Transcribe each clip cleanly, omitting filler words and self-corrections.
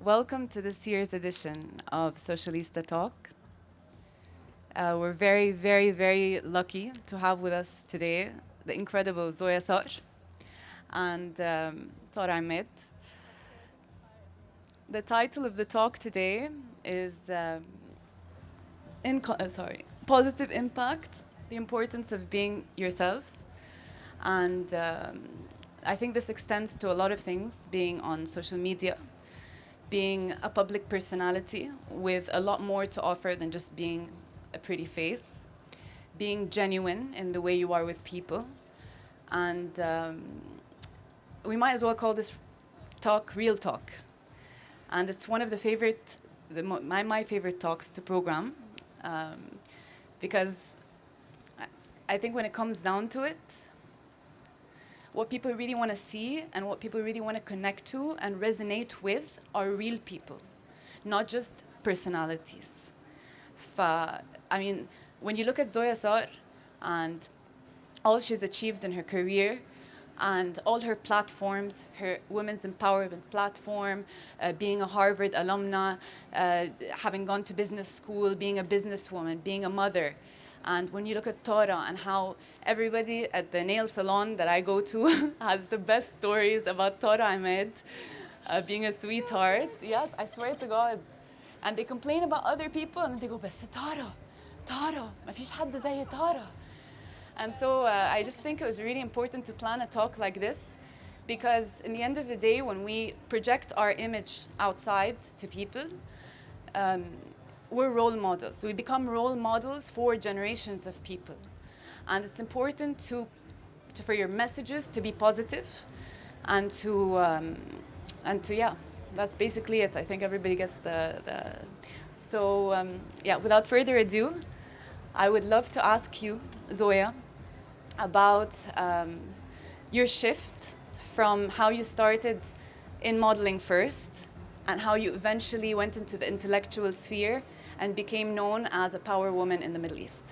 Welcome to this year's edition of Socialista Talk. We're very, very, very lucky to have with us today the incredible Zoya Sar and Tora Emad. The title of the talk today is Positive Impact, the Importance of Being Yourself. And I think this extends to a lot of things, being on social media, being a public personality with a lot more to offer than just being a pretty face, being genuine in the way you are with people. And we might as well call this talk Real Talk. And it's one of the favorite, my favorite talks to program, because I think when it comes down to it, what people really want to see and what people really want to connect to and resonate with are real people, not just personalities. When you look at Zoya Sar and all she's achieved in her career and all her platforms, her women's empowerment platform, being a Harvard alumna, having gone to business school, being a businesswoman, being a mother. And when you look at Tora and how everybody at the nail salon that I go to has the best stories about Tora Emad being a sweetheart. Yes, I swear to God. And they complain about other people and they go, بس Tora, ما فيش حد زي Tora. And so I just think it was really important to plan a talk like this because in the end of the day, when we project our image outside to people, we're role models. We become role models for generations of people. And it's important for your messages to be positive and yeah, that's basically it. I think everybody gets So without further ado, I would love to ask you, Zoya, about your shift from how you started in modeling first and how you eventually went into the intellectual sphere and became known as a power woman in the Middle East.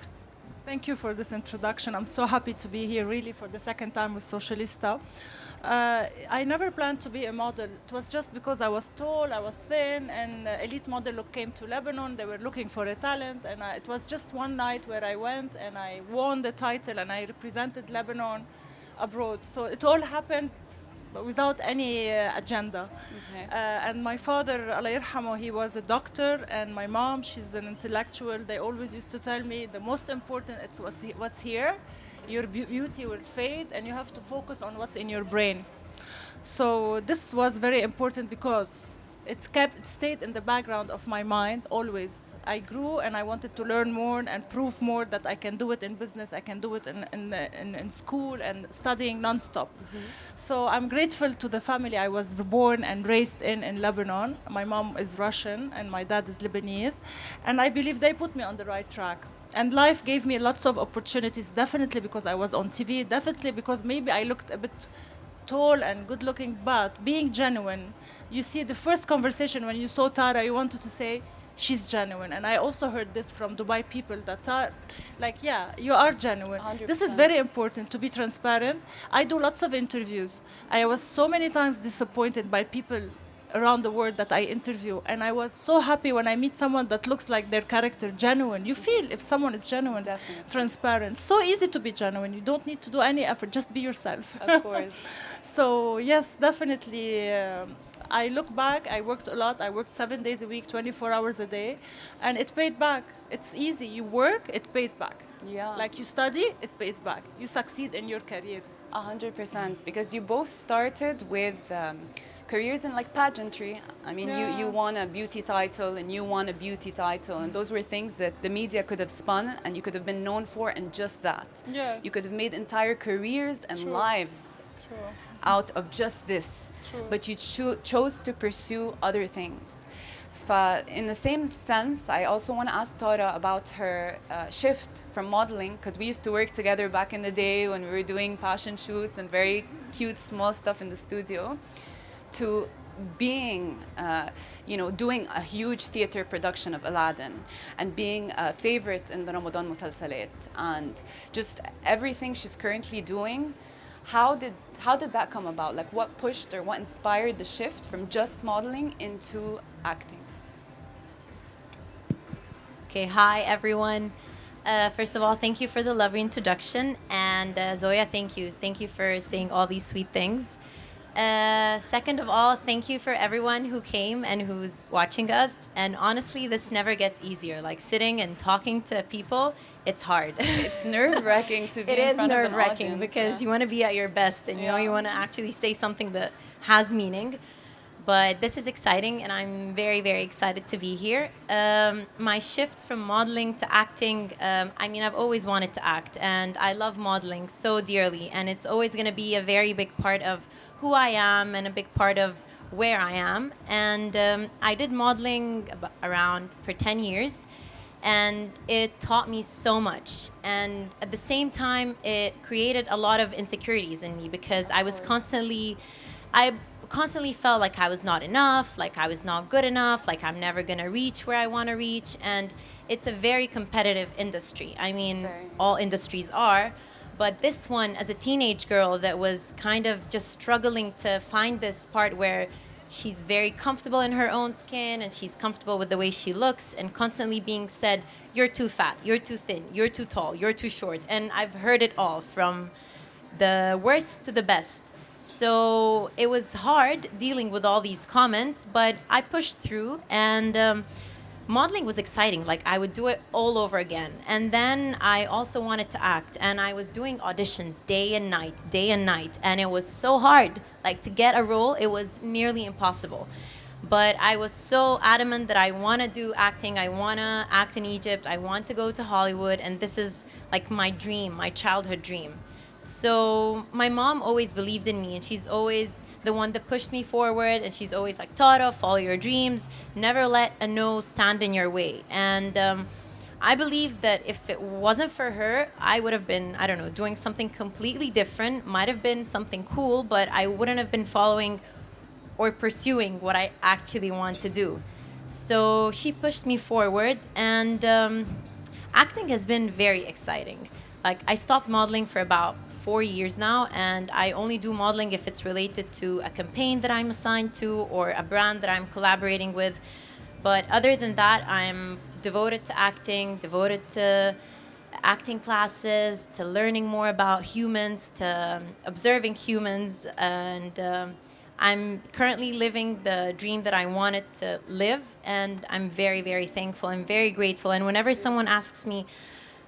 Thank you for this introduction. I'm so happy to be here really for the second time with Socialista. I never planned to be a model. It was just because I was tall, I was thin, and Elite Model Look came to Lebanon. They were looking for a talent, and it was just one night where I went and I won the title and I represented Lebanon abroad. So it all happened without any agenda. Okay. And my father, Allah yarhamo, he was a doctor, and my mom, she's an intellectual. They always used to tell me the most important is what's here. Your beauty will fade, and you have to focus on what's in your brain. So this was very important because it stayed in the background of my mind always. I grew and I wanted to learn more and prove more that I can do it in business, I can do it in school and studying nonstop. Mm-hmm. So I'm grateful to the family I was born and raised in Lebanon. My mom is Russian and my dad is Lebanese. And I believe they put me on the right track. And life gave me lots of opportunities, definitely because I was on TV, definitely because maybe I looked a bit tall and good looking, but being genuine. You see, the first conversation when you saw Tara, you wanted to say, she's genuine. And I also heard this from Dubai people that are like, yeah, you are genuine. 100%. This is very important to be transparent. I do lots of interviews. I was so many times disappointed by people around the world that I interview. And I was so happy when I meet someone that looks like their character genuine. You feel if someone is genuine, Definitely. transparent. So easy to be genuine. You don't need to do any effort. Just be yourself. Of course. So yes, definitely. I look back, I worked a lot. I worked 7 days a week, 24 hours a day. And it paid back. It's easy. You work, it pays back. Yeah. Like you study, it pays back. You succeed in your career. 100%, because you both started with careers in like pageantry. I mean, Yeah. you won a beauty title and you won a beauty title, and those were things that the media could have spun and you could have been known for, and just that. Yes. You could have made entire careers and True. lives True. out of just this, True. but you chose to pursue other things. In the same sense, I also want to ask Tora about her shift from modeling, because we used to work together back in the day when we were doing fashion shoots and very cute small stuff in the studio, to being, doing a huge theater production of Aladdin and being a favorite in the Ramadan musalsalat, and just everything she's currently doing. How did that come about? Like, what pushed or what inspired the shift from just modeling into acting? Okay, hi everyone. First of all, thank you for the lovely introduction. And Zoya, thank you. Thank you for saying all these sweet things. Second of all, thank you for everyone who came and who's watching us. And honestly, this never gets easier. Like sitting and talking to people, it's hard. It's nerve-wracking to be It in is front of an nerve-wracking audience. because Yeah. you want to be at your best and you Yeah. want to actually say something that has meaning. But this is exciting, and I'm very, very excited to be here. My shift from modeling to acting, I mean, I've always wanted to act, and I love modeling so dearly, and it's always going to be a very big part of who I am and a big part of where I am. And I did modeling around for 10 years, and it taught me so much. And at the same time, it created a lot of insecurities in me because I constantly felt like I was not enough, like I was not good enough, like I'm never gonna reach where I wanna reach. And it's a very competitive industry. I mean, Very. all industries are. But this one, as a teenage girl that was kind of just struggling to find this part where she's very comfortable in her own skin and she's comfortable with the way she looks and constantly being said, you're too fat, you're too thin, you're too tall, you're too short. And I've heard it all from the worst to the best. So it was hard dealing with all these comments, but I pushed through, and modeling was exciting. Like I would do it all over again. And then I also wanted to act, and I was doing auditions day and night, and it was so hard. Like to get a role, it was nearly impossible. But I was so adamant that I want to do acting. I want to act in Egypt. I want to go to Hollywood, and this is like my dream, my childhood dream. So my mom always believed in me, and she's always the one that pushed me forward, and she's always like, Tara, follow your dreams, never let a no stand in your way. And I believe that if it wasn't for her, I would have been, I don't know, doing something completely different, might have been something cool, but I wouldn't have been following or pursuing what I actually want to do. So she pushed me forward, and acting has been very exciting. Like I stopped modeling for about 4 years now, and I only do modeling if it's related to a campaign that I'm assigned to or a brand that I'm collaborating with. But other than that, I'm devoted to acting, devoted to acting classes, to learning more about humans, to observing humans, and I'm currently living the dream that I wanted to live, and I'm very, very thankful. I'm very grateful. And whenever someone asks me,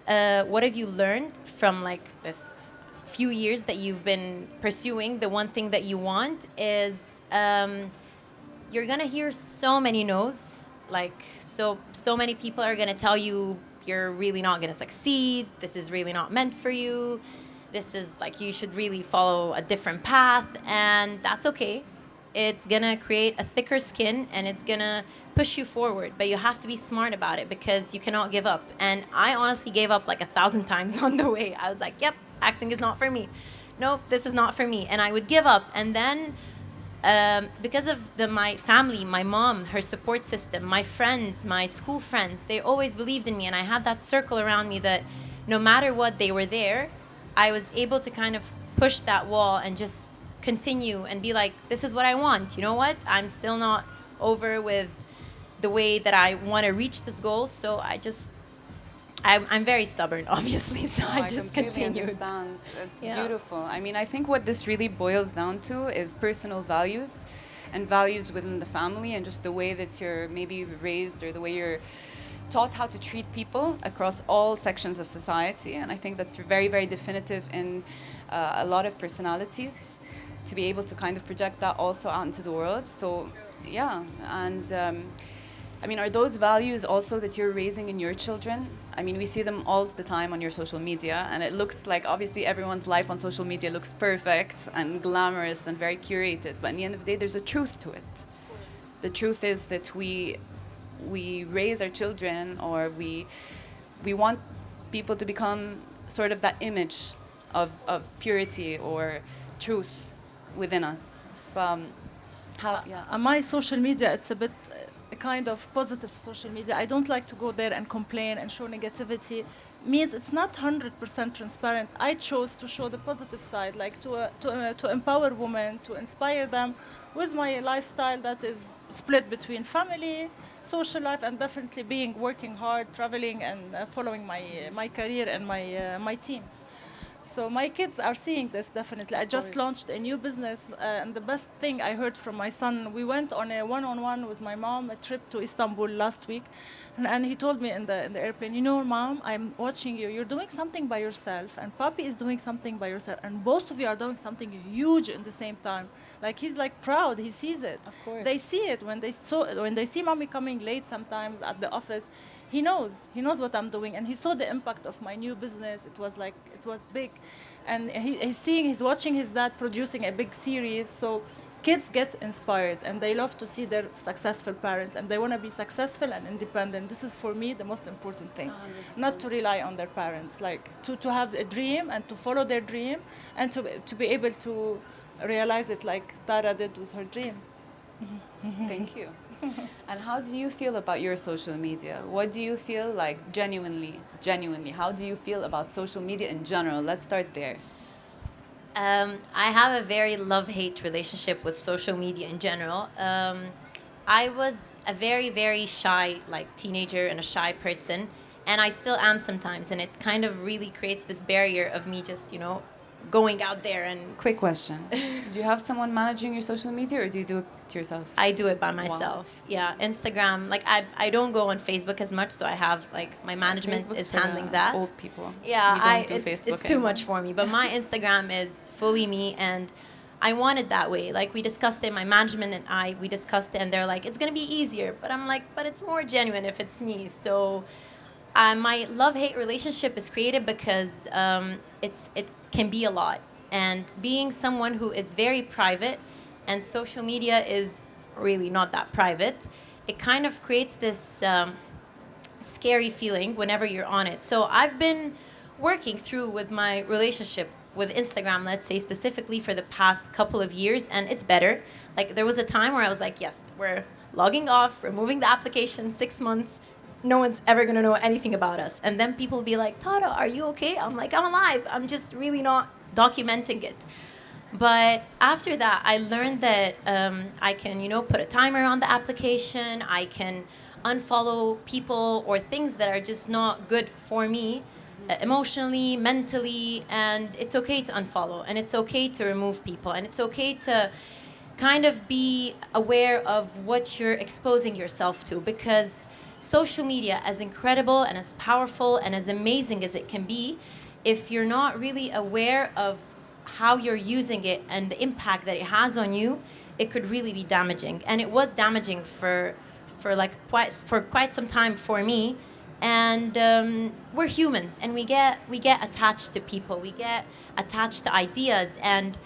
what have you learned from like this few years that you've been pursuing the one thing that you want, is you're gonna hear so many no's. Like so many people are gonna tell you you're really not gonna succeed, this is really not meant for you, this is like you should really follow a different path. And that's okay. It's gonna create a thicker skin, and it's gonna push you forward, but you have to be smart about it because you cannot give up. And I honestly gave up like 1,000 times on the way. I was like, yep, acting is not for me, nope, this is not for me. And I would give up. And then because of my family, my mom, her support system, my friends, my school friends, they always believed in me, and I had that circle around me that no matter what, they were there. I was able to kind of push that wall and just continue and be like, this is what I want. You know what? I'm still not over with the way that I want to reach this goal. So I'm very stubborn, obviously. So I just completely continued. understand. It's Yeah. beautiful. I mean, I think what this really boils down to is personal values and values within the family, and just the way that you're maybe raised or the way you're taught how to treat people across all sections of society. And I think that's very, very definitive in a lot of personalities, to be able to kind of project that also out into the world. So, yeah. And I mean, are those values also that you're raising in your children? I mean, we see them all the time on your social media, and it looks like obviously everyone's life on social media looks perfect and glamorous and very curated. But in the end of the day, there's a truth to it. The truth is that we raise our children, or we want people to become sort of that image of purity or truth within us. From how, yeah. On my social media, it's a bit a kind of positive social media. I don't like to go there and complain and show negativity. means it's not 100% transparent. I chose to show the positive side, like to empower women, to inspire them with my lifestyle that is split between family, social life, and definitely being working hard, traveling, and following my career and my team. So my kids are seeing this definitely. I just launched a new business, and the best thing I heard from my son, we went on a one-on-one with my mom, a trip to Istanbul last week, and he told me in the airplane, you know, Mom, I'm watching you. You're doing something by yourself, and Papi is doing something by yourself, and both of you are doing something huge at the same time. Like he's like proud. He sees it. Of course. They see it when they see mommy coming late sometimes at the office. He knows what I'm doing, and he saw the impact of my new business. It was big, and he's watching his dad producing a big series. So kids get inspired, and they love to see their successful parents, and they want to be successful and independent. This is for me the most important thing, 100%. not to rely on their parents, like to have a dream and to follow their dream, and to be able to realize it like Tara did with her dream. Thank you. And how do you feel about your social media? What do you feel like genuinely? How do you feel about social media in general? Let's start there. I have a very love-hate relationship with social media in general. I was a very, very shy, like, teenager and a shy person, and I still am sometimes. And it kind of really creates this barrier of me just, going out there and. Quick question. Do you have someone managing your social media, or do you do it to yourself? I do it by Wow. myself. Yeah, Instagram. Like I don't go on Facebook as much, so I have like my management Facebook's is for handling the that. Old people. Yeah, We don't do it's Facebook too anymore. much for me. But my Instagram is fully me, and I want it that way. Like we discussed it, my management and we discussed it, and they're like, it's gonna be easier. But I'm like, but it's more genuine if it's me. So my love-hate relationship is created because it can be a lot, and being someone who is very private, and social media is really not that private, it kind of creates this scary feeling whenever you're on it. So I've been working through with my relationship with Instagram, let's say specifically for the past couple of years, and it's better. Like there was a time where I was like, yes, we're logging off, removing the application, 6 months. No one's ever gonna know anything about us. And then people will be like, Tara, are you okay? I'm like, I'm alive. I'm just really not documenting it. But after that, I learned that I can, put a timer on the application. I can unfollow people or things that are just not good for me, emotionally, mentally, and it's okay to unfollow, and it's okay to remove people, and it's okay to kind of be aware of what you're exposing yourself to, because social media, as incredible and as powerful and as amazing as it can be, if you're not really aware of how you're using it and the impact that it has on you, it could really be damaging. And it was damaging for quite some time for me. And we're humans, and we get attached to people, we get attached to ideas, and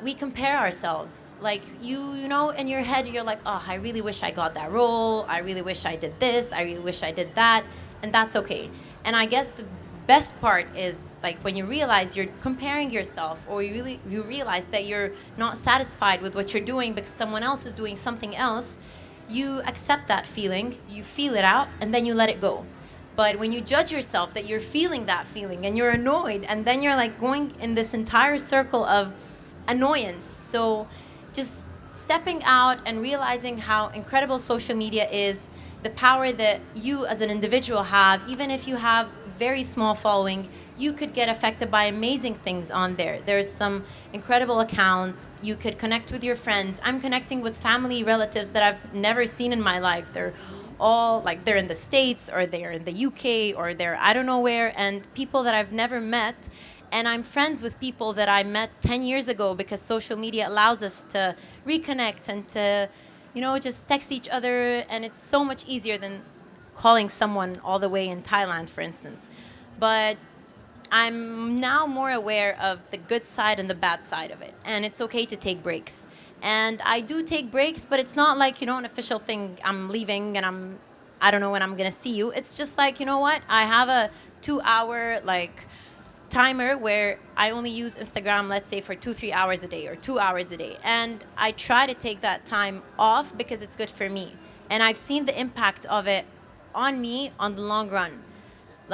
we compare ourselves. Like you know, in your head, you're like, oh, I really wish I got that role. I really wish I did this. I really wish I did that, and that's okay. And I guess the best part is like when you realize you're comparing yourself, or you realize that you're not satisfied with what you're doing because someone else is doing something else. You accept that feeling, you feel it out, and then you let it go. But when you judge yourself that you're feeling that feeling and you're annoyed, and then you're like going in this entire circle of annoyance. So just stepping out and realizing how incredible social media is, the power that you as an individual have, even if you have very small following, you could get affected by amazing things on there. There's some incredible accounts. You could connect with your friends. I'm connecting with family relatives that I've never seen in my life. They're all like, they're in the States, or they're in the UK, or they're I don't know where, and people that I've never met. And I'm friends with people that I met 10 years ago, because social media allows us to reconnect and to, just text each other. And it's so much easier than calling someone all the way in Thailand, for instance. But I'm now more aware of the good side and the bad side of it. And it's okay to take breaks. And I do take breaks, but it's not like, an official thing. I'm leaving and I don't know when I'm going to see you. It's just like, you know what? I have a 2-hour timer where I only use Instagram, let's say, for 2-3 hours a day, or 2 hours a day. And I try to take that time off because it's good for me. And I've seen the impact of it on me on the long run.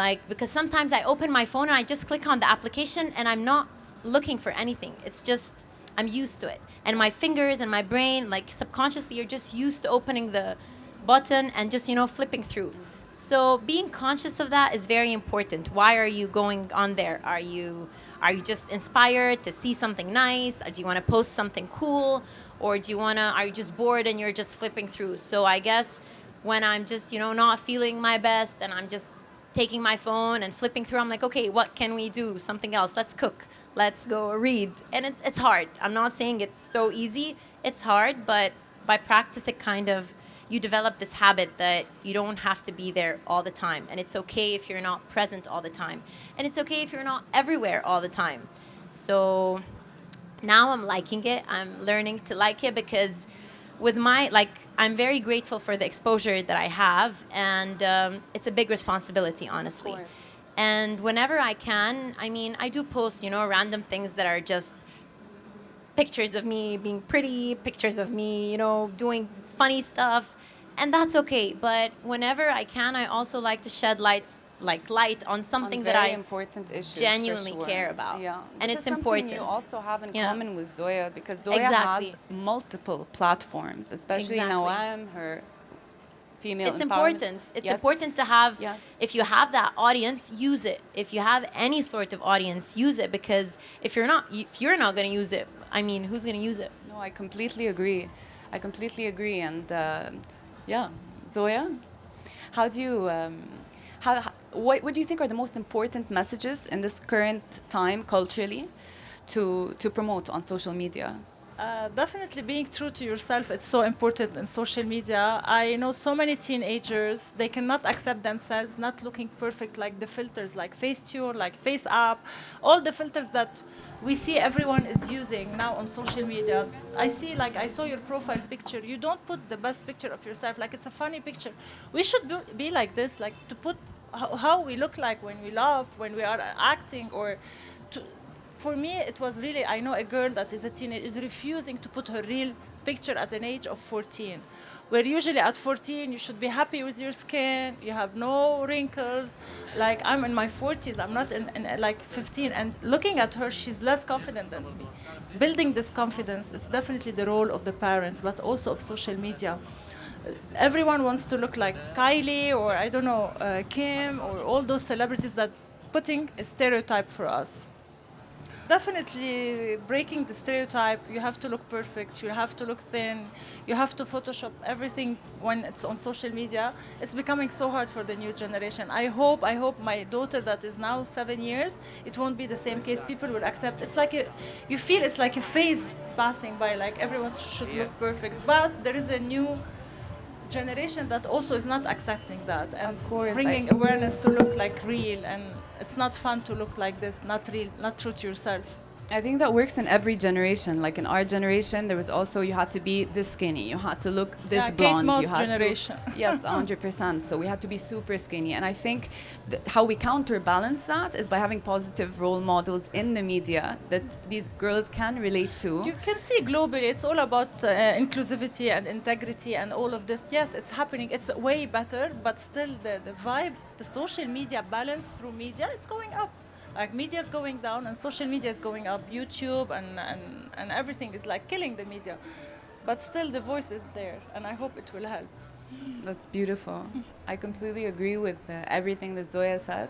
Like, because sometimes I open my phone and I just click on the application and I'm not looking for anything. It's just, I'm used to it. And my fingers and my brain, like subconsciously, you're just used to opening the button and just, flipping through. So being conscious of that is very important. Why are you going on there? Are you just inspired to see something nice? Or do you want to post something cool? Or are you just bored and you're just flipping through? So I guess when I'm just, not feeling my best and I'm just taking my phone and flipping through, I'm like, okay, what can we do? Something else. Let's cook. Let's go read. And it's hard. I'm not saying it's so easy. It's hard, but by practice, you develop this habit that you don't have to be there all the time. And it's okay if you're not present all the time. And it's okay if you're not everywhere all the time. So now I'm liking it. I'm learning to like it because I'm very grateful for the exposure that I have. And it's a big responsibility, honestly. Of course. And whenever I can, I do post, random things that are just pictures of me being pretty, pictures of me, doing funny stuff. And that's okay. But whenever I can, I also like to shed light on something that I important issues, genuinely for sure. care about. Yeah. And This it's is something important. you also have in Yeah. common with Zoya because Zoya Exactly. has multiple platforms, especially Exactly. Nawam, her female It's empowerment. important. It's Yes. important to have, Yes. if you have that audience, use it. If you have any sort of audience, use it, because if you're not going to use it, who's going to use it? No, I completely agree. And yeah, Zoya, how do you what do you think are the most important messages in this current time culturally to promote on social media? Definitely being true to yourself is so important in social media. I know so many teenagers, they cannot accept themselves, not looking perfect, like the filters, like Facetune, like Face App, all the filters that we see everyone is using now on social media. I saw your profile picture. You don't put the best picture of yourself, like it's a funny picture. We should be like this, like to put how we look like when we laugh, when we are acting, or to, for me, it was really, I know a girl that is a teenager, is refusing to put her real picture at an age of 14, where usually at 14, you should be happy with your skin, you have no wrinkles. Like, I'm in my 40s, I'm not in like 15, and looking at her, she's less confident than me. Building this confidence, it's definitely the role of the parents, but also of social media. Everyone wants to look like Kylie, or I don't know, Kim, or all those celebrities that putting a stereotype for us. Definitely breaking the stereotype. You have to look perfect, you have to look thin, you have to Photoshop everything when it's on social media. It's becoming so hard for the new generation. I hope my daughter that is now 7 years, it won't be the same case. People will accept. It's like you feel it's like a phase passing by, like everyone should look perfect. But there is a new generation that also is not accepting that, and Of course, bringing awareness to look like real. And it's not fun to look like this, not real, not true to yourself. I think that works in every generation. Like in our generation, there was also you had to be this skinny, you had to look this Yeah, Kate blonde. Moss You had generation. To, yes, 100%. So we had to be super skinny. And I think how we counterbalance that is by having positive role models in the media that these girls can relate to. You can see globally, it's all about inclusivity and integrity and all of this. Yes, it's happening. It's way better, but still the vibe, the social media balance through media, it's going up. Like media is going down and social media is going up. YouTube and everything is like killing the media. But still the voice is there, and I hope it will help. That's beautiful. I completely agree with everything that Zoya said.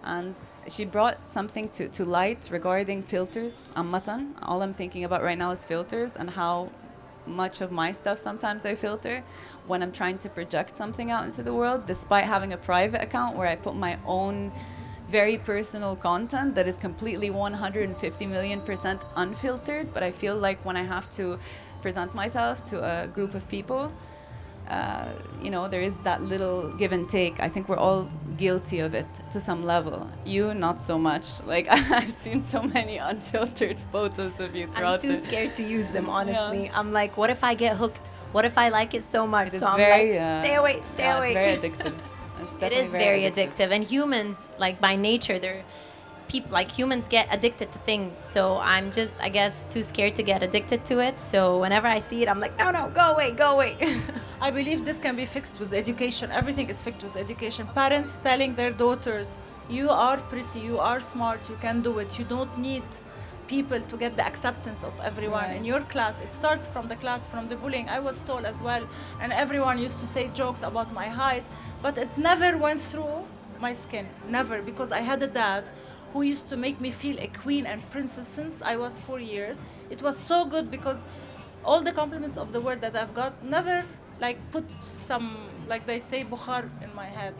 And she brought something to light regarding filters. Ammatan. All I'm thinking about right now is filters and how much of my stuff sometimes I filter when I'm trying to project something out into the world, despite having a private account where I put my own very personal content that is completely 150 million% unfiltered. But I feel like when I have to present myself to a group of people, there is that little give and take. I think we're all guilty of it to some level. You, not so much. Like, I've seen so many unfiltered photos of you throughout. I'm too scared to use them, honestly. Yeah. I'm like, what if I get hooked? What if I like it so much? It so I'm very, like, stay away, stay away. It's very addictive. It is very addictive. And humans, like by nature, people, like humans, get addicted to things. So I'm just, I guess, too scared to get addicted to it. So whenever I see it, I'm like, no, no, go away, go away. I believe this can be fixed with education. Everything is fixed with education. Parents telling their daughters, you are pretty, you are smart, you can do it. You don't need people to get the acceptance of everyone Right. in your class. It starts from the class, from the bullying. I was told as well, and everyone used to say jokes about my height, but it never went through my skin, never, because I had a dad who used to make me feel a queen and princess since I was 4 years. It was so good because all the compliments of the world that I've got never like put some, like they say, bukhar in my head.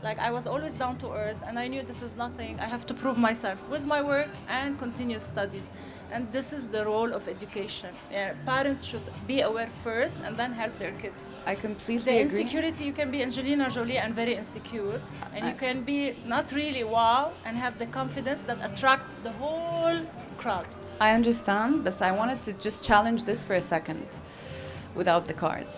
Like I was always down to earth, and I knew this is nothing. I have to prove myself with my work and continuous studies. And this is the role of education. Yeah, parents should be aware first and then help their kids. I The completely agree. insecurity, you can be Angelina Jolie and very insecure, and you I- can be not really wow and have the confidence that attracts the whole crowd. I understand, but I wanted to just challenge this for a second without the cards.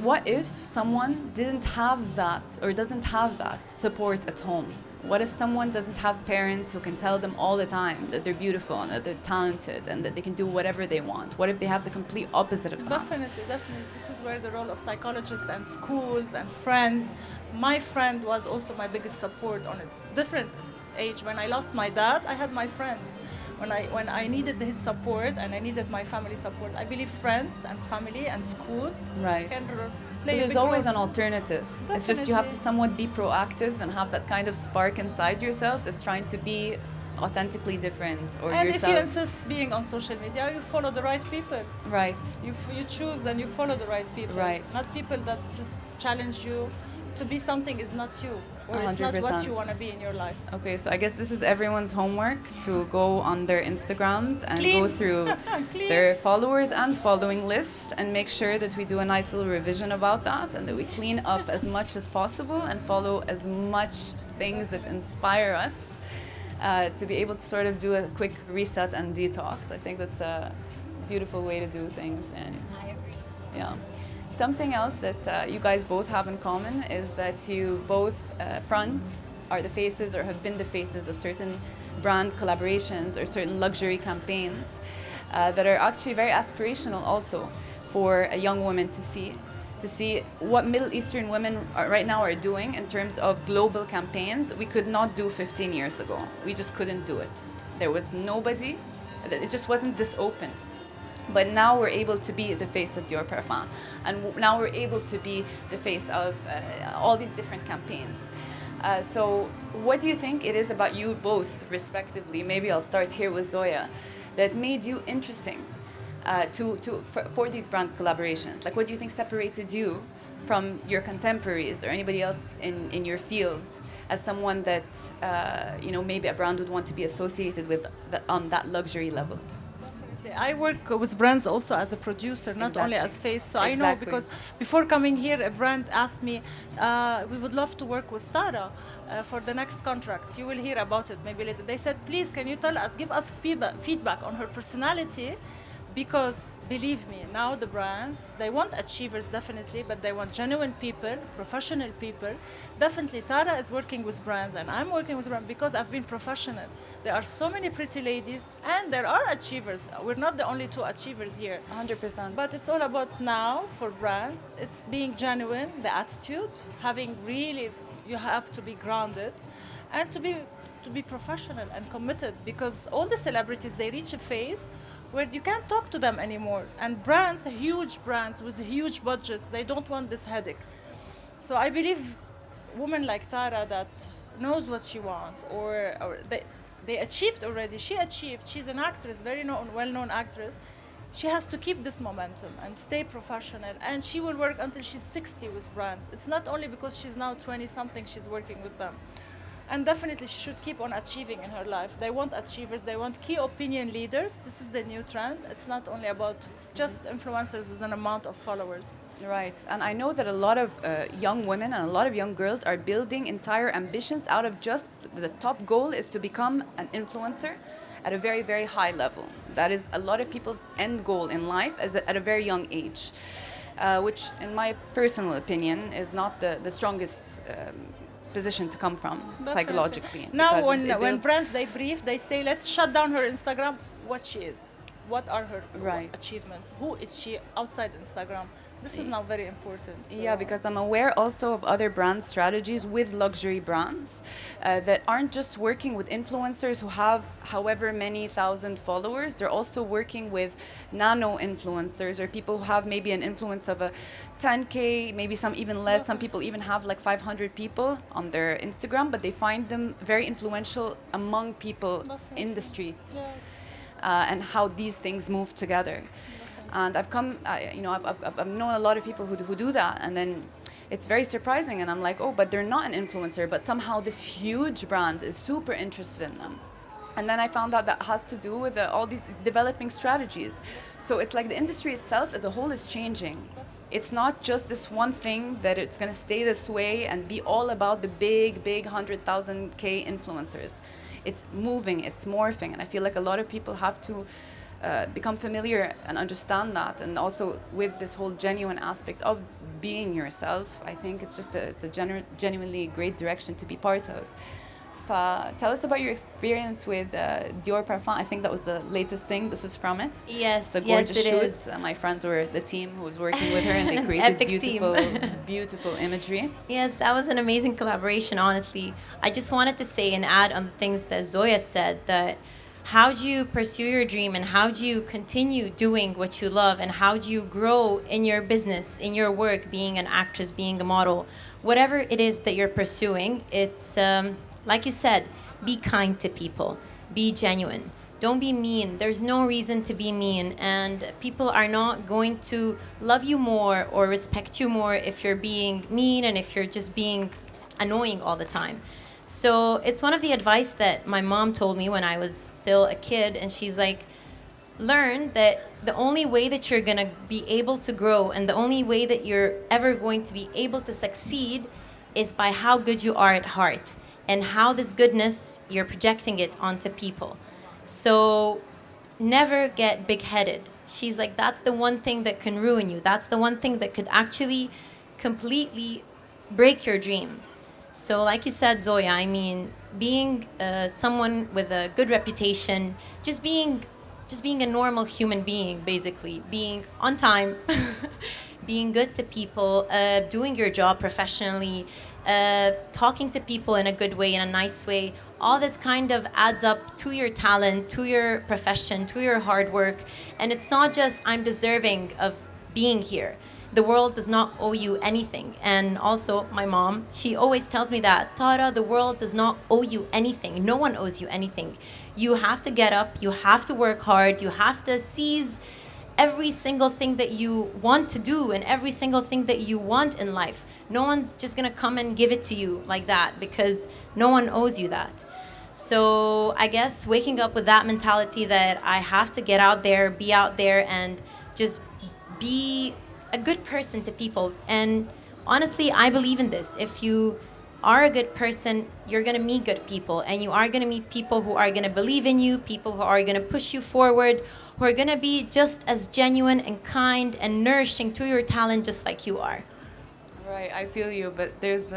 What if someone didn't have that or doesn't have that support at home? What if someone doesn't have parents who can tell them all the time that they're beautiful and that they're talented and that they can do whatever they want? What if they have the complete opposite of that? Definitely, definitely. This is where the role of psychologists and schools and friends. My friend was also my biggest support on a different age. When I lost my dad, I had my friends. When I needed his support and I needed my family support, I believe friends and family and schools Right. can So play a there's big always role. an alternative. It's just you have to Definitely. somewhat be proactive and have that kind of spark inside yourself that's trying to be authentically different or And yourself. if you insist being on social media, you follow the right people. Right. You choose and you follow the right people. Right. Not people that just challenge you to be something is not you, or it's not what 100%. you want to be in your life. Okay, so I guess this is everyone's homework to go on their Instagrams and go Clean. through Clean. their followers and following list and make sure that we do a nice little revision about that and that we clean up as much as possible and follow as much things that inspire us to be able to sort of do a quick reset and detox. I think that's a beautiful way to do things. And I agree. yeah. Something else that you guys both have in common is that you both are the faces or have been the faces of certain brand collaborations or certain luxury campaigns that are actually very aspirational also for a young woman to see what Middle Eastern women right now are doing in terms of global campaigns. We could not do 15 years ago. We just couldn't do it. There was nobody, it just wasn't this open. But now we're able to be the face of Dior Parfum. And now we're able to be the face of all these different campaigns. So what do you think it is about you both, respectively? Maybe I'll start here with Zoya, that made you interesting for these brand collaborations? Like, what do you think separated you from your contemporaries or anybody else in your field as someone that, maybe a brand would want to be associated with on that luxury level? I work with brands also as a producer, not only Exactly. as face. So I know Exactly. because before coming here, a brand asked me, we would love to work with Tara for the next contract. You will hear about it maybe later. They said, please, can you tell us, give us feedback on her personality? Because believe me, now the brands, they want achievers definitely, but they want genuine people, professional people. Definitely Tara is working with brands and I'm working with brands because I've been professional. There are so many pretty ladies and there are achievers. We're not the only two achievers here. 100%. But it's all about now for brands, it's being genuine, the attitude, having really, you have to be grounded and to be professional and committed because all the celebrities, they reach a phase where you can't talk to them anymore. And brands, huge brands with huge budgets, they don't want this headache. So I believe women like Tara that knows what she wants or they achieved already. She achieved. She's an actress, very well-known actress. She has to keep this momentum and stay professional. And she will work until she's 60 with brands. It's not only because she's now 20-something she's working with them. And definitely she should keep on achieving in her life. They want achievers, they want key opinion leaders. This is the new trend. It's not only about just influencers with an amount of followers. Right, and I know that a lot of young women and a lot of young girls are building entire ambitions out of just the top goal is to become an influencer at a very, very high level. That is a lot of people's end goal in life at a very young age, which in my personal opinion is not the strongest position to come from Definitely. psychologically. Now, because it when builds- brands they brief, they say, let's shut down her Instagram. What she is, what are her Right. achievements, who is she outside Instagram. This is now very important. So. Yeah, because I'm aware also of other brand strategies with luxury brands that aren't just working with influencers who have however many thousand followers. They're also working with nano influencers or people who have maybe an influence of a 10K, maybe some even less. Some people even have like 500 people on their Instagram, but they find them very influential among people in the streets. Yes. And how these things move together. And I've known a lot of people who do that, and then it's very surprising. And I'm like, oh, but they're not an influencer, but somehow this huge brand is super interested in them. And then I found out that has to do with all these developing strategies. So it's like the industry itself as a whole is changing. It's not just this one thing that it's going to stay this way and be all about the big 100,000K influencers. It's moving, it's morphing, and I feel like a lot of people have to become familiar and understand that. And also with this whole genuine aspect of being yourself, I think it's just it's a genuinely great direction to be part of. Tell us about your experience with Dior Parfum. I think that was the latest thing. This is from it. Yes, The yes, gorgeous it shoots. is. My friends were the team who was working with her, and they created Epic beautiful, team. beautiful imagery. Yes, that was an amazing collaboration, honestly. I just wanted to say and add on the things that Zoya said, that how do you pursue your dream and how do you continue doing what you love and how do you grow in your business, in your work, being an actress, being a model, whatever it is that you're pursuing, it's like you said, be kind to people, be genuine. Don't be mean. There's no reason to be mean, and people are not going to love you more or respect you more if you're being mean and if you're just being annoying all the time. So it's one of the advice that my mom told me when I was still a kid, and she's like, learn that the only way that you're gonna be able to grow and the only way that you're ever going to be able to succeed is by how good you are at heart and how this goodness you're projecting it onto people. So never get big-headed. She's like, that's the one thing that can ruin you. That's the one thing that could actually completely break your dream. So like you said, Zoya, I mean, being someone with a good reputation, just being a normal human being, basically, being on time, being good to people, doing your job professionally, talking to people in a good way, in a nice way, all this kind of adds up to your talent, to your profession, to your hard work. And it's not just, I'm deserving of being here. The world does not owe you anything. And also, my mom, she always tells me that, Tara, the world does not owe you anything. No one owes you anything. You have to get up, you have to work hard, you have to seize every single thing that you want to do and every single thing that you want in life. No one's just gonna come and give it to you like that because no one owes you that. So I guess waking up with that mentality that I have to get out there, be out there, and just be a good person to people. And honestly, I believe in this. If you are a good person, you're gonna meet good people, and you are gonna meet people who are gonna believe in you, people who are gonna push you forward, who are gonna be just as genuine and kind and nourishing to your talent just like you are. Right, I feel you, but there's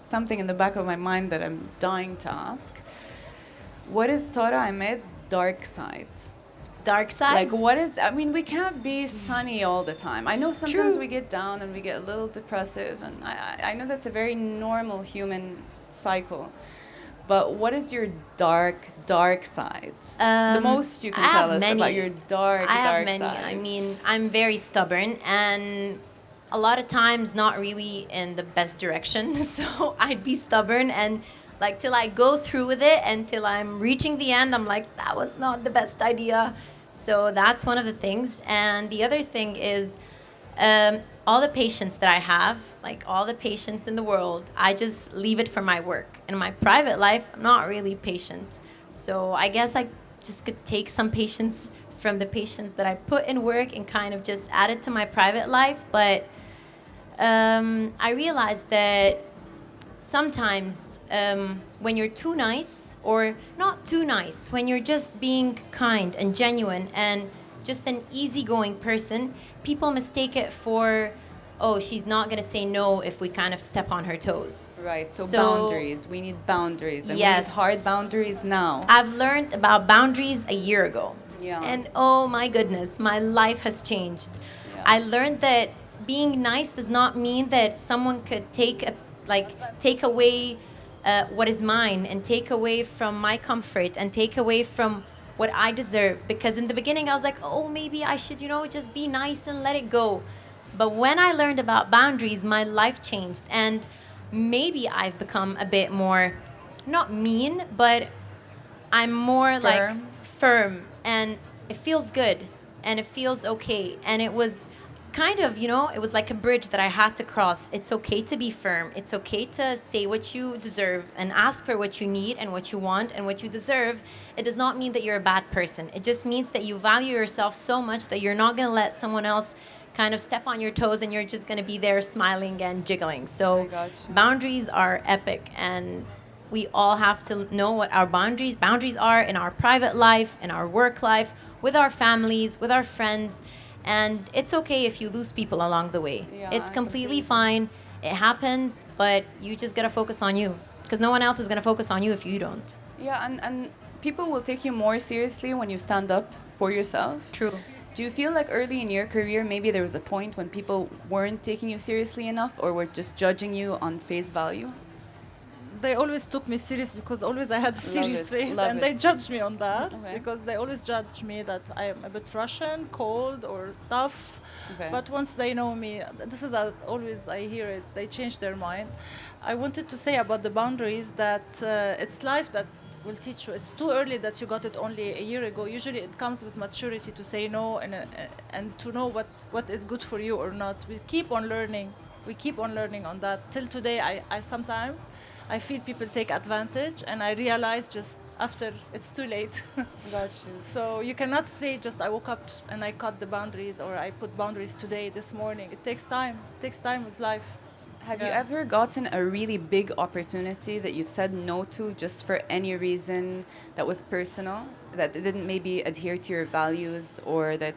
something in the back of my mind that I'm dying to ask. What is Tara Emed's dark side? Dark sides? Like, what is, I mean, we can't be sunny all the time. I know sometimes True. we get down and we get a little depressive, and I know that's a very normal human cycle. But what is your dark side? The most you can I tell have us many. about your dark I have dark many. side. I mean, I'm very stubborn and a lot of times not really in the best direction. So I'd be stubborn and like till I go through with it and till I'm reaching the end, I'm like, that was not the best idea. So that's one of the things. And the other thing is all the patience that I have, like all the patience in the world, I just leave it for my work. In my private life, I'm not really patient. So I guess I just could take some patience from the patience that I put in work and kind of just add it to my private life. But I realized that sometimes when you're too nice or not too nice, when you're just being kind and genuine and just an easygoing person, people mistake it for oh, she's not going to say no if we kind of step on her toes. Right. So, So- boundaries. We need boundaries. And we Yes. need hard boundaries now. I've learned about boundaries a year ago. Yeah. And oh my goodness, my life has changed. Yeah. I learned that being nice does not mean that someone could take away what is mine, and take away from my comfort, and take away from what I deserve. Because in the beginning I was like, oh, maybe I should, just be nice and let it go. But when I learned about boundaries, my life changed. And maybe I've become a bit more, not mean, but I'm more like Firm. firm, and it feels good, and it feels okay. And it was kind of, it was like a bridge that I had to cross. It's okay to be firm. It's okay to say what you deserve and ask for what you need and what you want and what you deserve. It does not mean that you're a bad person. It just means that you value yourself so much that you're not going to let someone else kind of step on your toes, and you're just going to be there smiling and jiggling. I So gotcha. boundaries are epic, and we all have to know what our boundaries are in our private life, in our work life, with our families, with our friends. And it's okay if you lose people along the way. Yeah, It's I completely completely- fine. It happens, but you just gotta focus on you, because no one else is gonna focus on you if you don't. Yeah, and people will take you more seriously when you stand up for yourself. True. Do you feel like early in your career, maybe there was a point when people weren't taking you seriously enough, or were just judging you on face value? They always took me serious because always I had a serious it, face, love and it. they judged me on that Okay. because they always judge me that I am a bit Russian, cold or tough. Okay. But once they know me, this is always I hear it. They change their mind. I wanted to say about the boundaries that it's life that will teach you. It's too early that you got it only a year ago. Usually, it comes with maturity to say no and to know what is good for you or not. We keep on learning. We keep on learning on that. Till today, I sometimes I feel people take advantage, and I realize just after it's too late. Got you. So you cannot say just I woke up and I cut the boundaries, or I put boundaries today, this morning. It takes time. It takes time with life. Have you Yeah. ever gotten a really big opportunity that you've said no to just for any reason that was personal, that it didn't maybe adhere to your values, or that,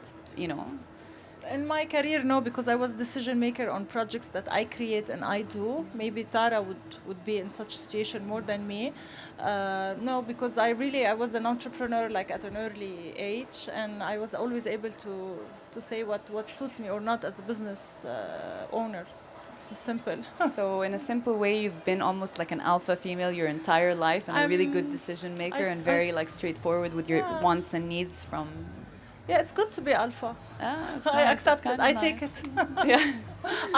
In my career, no, because I was decision maker on projects that I create and I do. Maybe Tara would be in such situation more than me. No, because I was an entrepreneur like at an early age, and I was always able to say what suits me or not as a business owner. This is simple. So in a simple way, you've been almost like an alpha female your entire life, and a really good decision maker, and very like straightforward with your Yeah. wants and needs from. Yeah, it's good to be alpha. It's I nice, it's accept it. kinda I nice. take it. Yeah.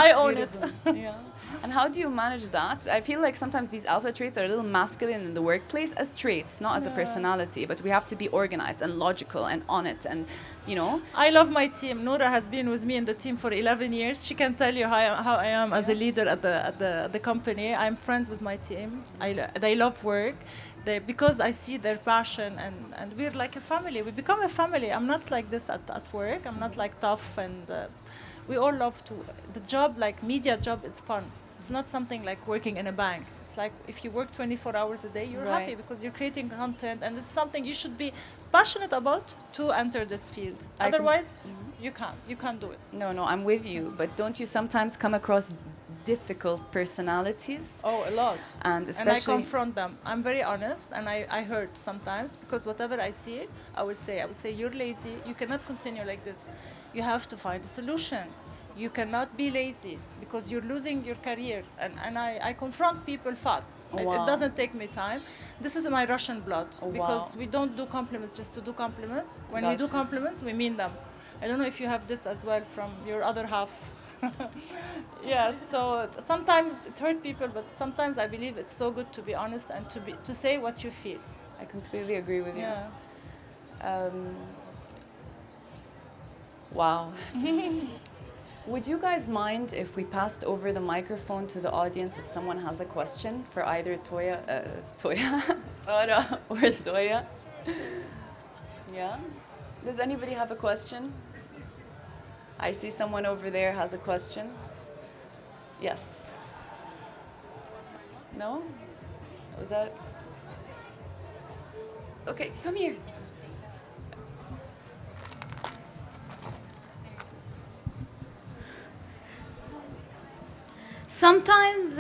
I own it. Yeah. And how do you manage that? I feel like sometimes these alpha traits are a little masculine in the workplace as traits, not as a personality, but we have to be organized and logical and on it, and I love my team. Noura has been with me in the team for 11 years. She can tell you how I am as a leader at the company. I'm friends with my team. They love work. Because I see their passion, and we're like a family. We become a family. I'm not like this at work. I'm not like tough, and we all love to. The job, like media job, is fun. It's not something like working in a bank. It's like if you work 24 hours a day, you're Right. happy because you're creating content, and it's something you should be passionate about to enter this field. I can- Otherwise, you can't do it. No, I'm with you. But don't you sometimes come across difficult personalities? Oh, a lot. And I especially, confront them. I'm very honest, and I hurt sometimes because whatever I see, I will say, you're lazy. You cannot continue like this. You have to find a solution. You cannot be lazy because you're losing your career. And I confront people fast. Wow. It doesn't take me time. This is my Russian blood Oh, because wow. we don't do compliments just to do compliments. When we do Gotcha. compliments, we mean them. I don't know if you have this as well from your other half. Yes, so sometimes it hurts people, but sometimes I believe it's so good to be honest and to say what you feel. I completely agree with you. Yeah. Wow. Would you guys mind if we passed over the microphone to the audience if someone has a question for either Toya, Tara, or Zoya? Yeah? Does anybody have a question? I see someone over there has a question. Yes. No? Was that? Okay, come here. Sometimes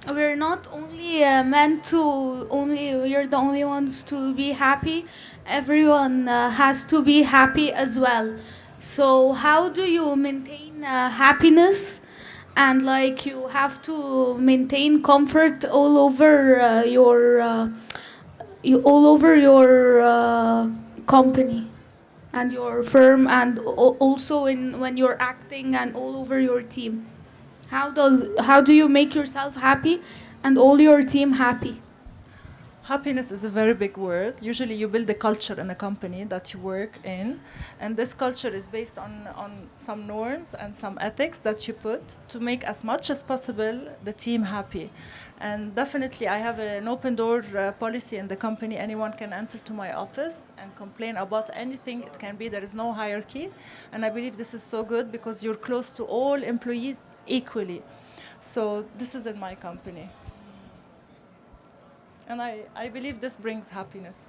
we're not only meant to only we're the only ones to be happy. Everyone has to be happy as well. So how do you maintain happiness, and like you have to maintain comfort all over your company and your firm, and also in when you're acting and all over your team? How do you make yourself happy and all your team happy? Happiness is a very big word. Usually, you build a culture in a company that you work in, and this culture is based on some norms and some ethics that you put to make as much as possible the team happy. And definitely, I have an open door policy in the company. Anyone can enter to my office and complain about anything it can be. There is no hierarchy, and I believe this is so good because you're close to all employees equally. So this is in my company. And I believe this brings happiness.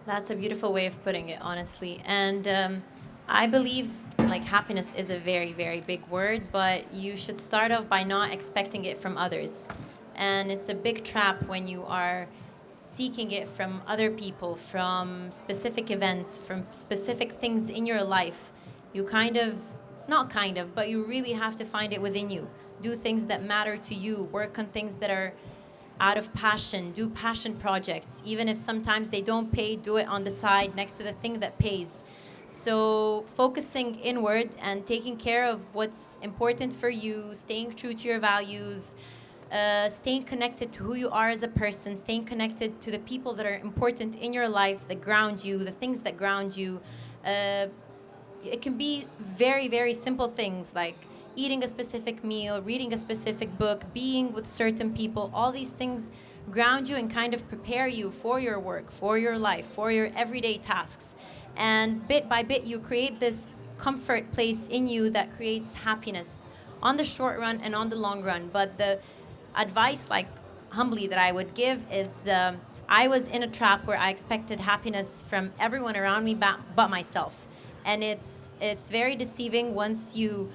That's a beautiful way of putting it, honestly. And I believe like happiness is a very, very big word, but you should start off by not expecting it from others. And it's a big trap when you are seeking it from other people, from specific events, from specific things in your life. You kind of, not kind of, but you really have to find it within you. Do things that matter to you, work on things that are out of passion, do passion projects. Even if sometimes they don't pay, do it on the side next to the thing that pays. So focusing inward and taking care of what's important for you, staying true to your values, staying connected to who you are as a person, staying connected to the people that are important in your life, that ground you, the things that ground you. It can be very, very simple things like eating a specific meal, reading a specific book, being with certain people. All these things ground you and kind of prepare you for your work, for your life, for your everyday tasks. And bit by bit, you create this comfort place in you that creates happiness on the short run and on the long run. But the advice, like humbly, that I would give is I was in a trap where I expected happiness from everyone around me but myself. And it's very deceiving once you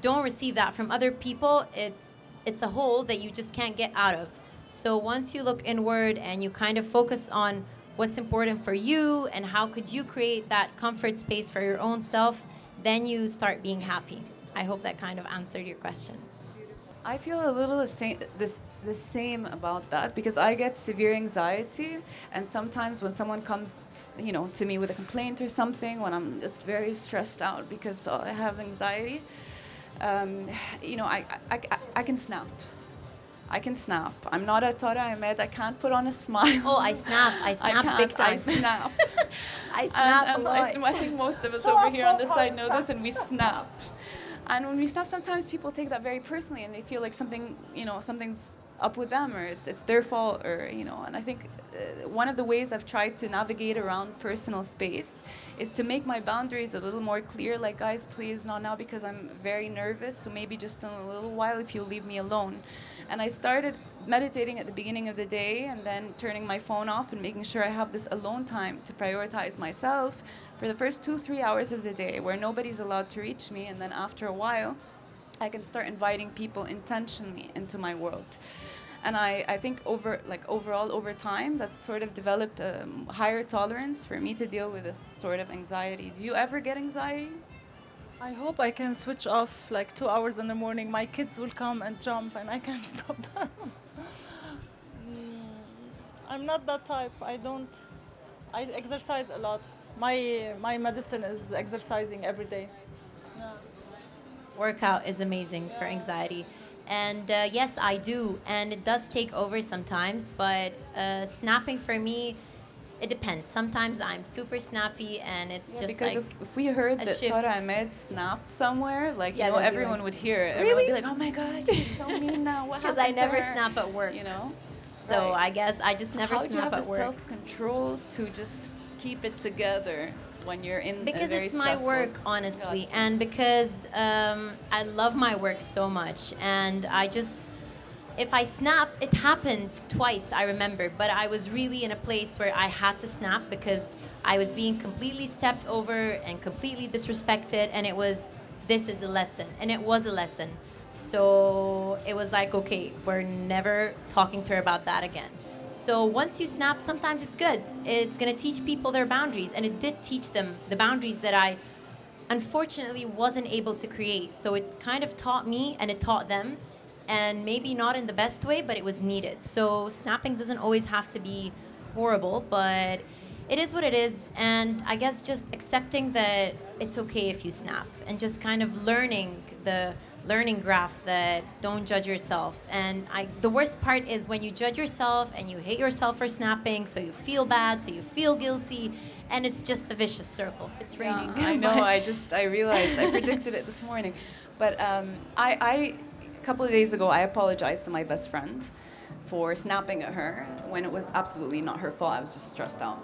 don't receive that from other people. It's a hole that you just can't get out of. So once you look inward and you kind of focus on what's important for you and how could you create that comfort space for your own self, then you start being happy. I hope that kind of answered your question. I feel a little the same about that because I get severe anxiety, and sometimes when someone comes, to me with a complaint or something, when I'm just very stressed out because I have anxiety, I can snap. I can snap. I'm not a Tara Emad. I can't put on a smile. Oh, I snap big time. I snap. I snap and a lot. I think most of us over here on this side know this, and we snap. And when we snap, sometimes people take that very personally, and they feel like something's up with them, or it's their fault, or And I think one of the ways I've tried to navigate around personal space is to make my boundaries a little more clear. Like, guys, please, not now because I'm very nervous. So maybe just in a little while, if you'll leave me alone. And I started meditating at the beginning of the day, and then turning my phone off and making sure I have this alone time to prioritize myself for the first 2-3 hours of the day, where nobody's allowed to reach me. And then after a while, I can start inviting people intentionally into my world. And I think overall over time, that sort of developed a higher tolerance for me to deal with this sort of anxiety. Do you ever get anxiety? I hope I can switch off like 2 hours in the morning. My kids will come and jump, and I can't stop them. I'm not that type. I exercise a lot. My medicine is exercising every day. Yeah. Workout is amazing for anxiety. And yes, I do. And it does take over sometimes. But snapping for me, it depends. Sometimes I'm super snappy and it's just because like if we heard a that shift. Tara Ahmed snapped somewhere, like, Yeah, they'd be everyone like, would hear it. Everyone would be like, oh my God, she's so mean now. What because happened I never to her? snap at work. So Right. I guess I just never How do you snap have at the work. self-control to just keep it together when you're in Because a very it's my stressful... work, honestly, Gotcha. and because I love my work so much, and I just, if I snap, it happened twice, I remember, but I was really in a place where I had to snap because I was being completely stepped over and completely disrespected, and this is a lesson, and it was a lesson. So it was like, okay, we're never talking to her about that again. So once you snap, sometimes it's good. It's gonna teach people their boundaries, and it did teach them the boundaries that I unfortunately wasn't able to create. So it kind of taught me and it taught them, and maybe not in the best way, but it was needed. So snapping doesn't always have to be horrible, but it is what it is. And I guess just accepting that it's okay if you snap, and just kind of learning the learning graph that don't judge yourself. And the worst part is when you judge yourself and you hate yourself for snapping, so you feel bad, so you feel guilty, and it's just a vicious circle. It's raining. I know. I realized. I predicted it this morning, but a couple of days ago, I apologized to my best friend for snapping at her when it was absolutely not her fault. I was just stressed out.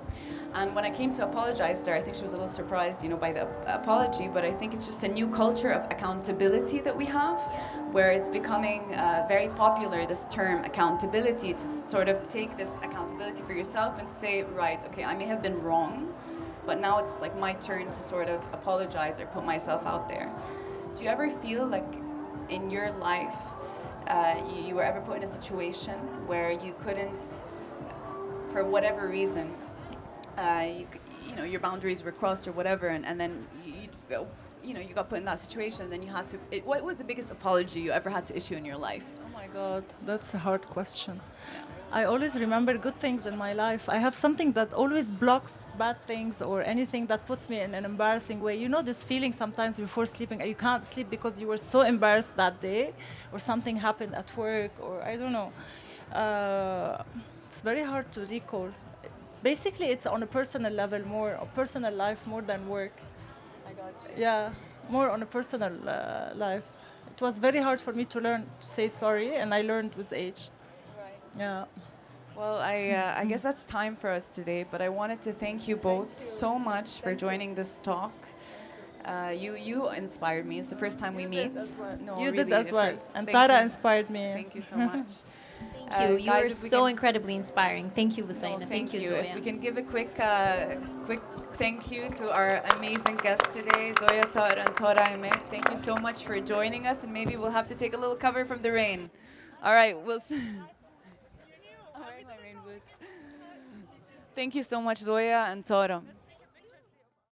And when I came to apologize to her, I think she was a little surprised, by the apology, but I think it's just a new culture of accountability that we have, where it's becoming very popular, this term accountability, to sort of take this accountability for yourself and say, right, okay, I may have been wrong, but now it's like my turn to sort of apologize or put myself out there. Do you ever feel like in your life you were ever put in a situation where you couldn't, for whatever reason, your boundaries were crossed or whatever, and then you got put in that situation, and then you had to. What was the biggest apology you ever had to issue in your life? Oh my God, that's a hard question. I always remember good things in my life. I have something that always blocks bad things or anything that puts me in an embarrassing way. You know this feeling sometimes before sleeping, you can't sleep because you were so embarrassed that day, or something happened at work, or I don't know. It's very hard to recall. Basically, it's on a personal level more, a personal life more than work. I got you. Yeah, more on a personal life. It was very hard for me to learn to say sorry, and I learned with age. Right. Yeah. Well, I guess that's time for us today, but I wanted to thank you both so much for joining this talk. You inspired me. It's the first time we meet. No, You did really, as well. for- And thank Tara you. inspired me. Thank you so much. Thank you. You guys, were if we so can- incredibly inspiring. Thank you, No, Hussein. thank you. Zoya. If we can give a quick thank you to our amazing guests today, Zoya, Sar, and Tora Emad. Thank you so much for joining us, and maybe we'll have to take a little cover from the rain. All right, we'll. I'm wearing my rain boots. Thank you so much, Zoya and Tora.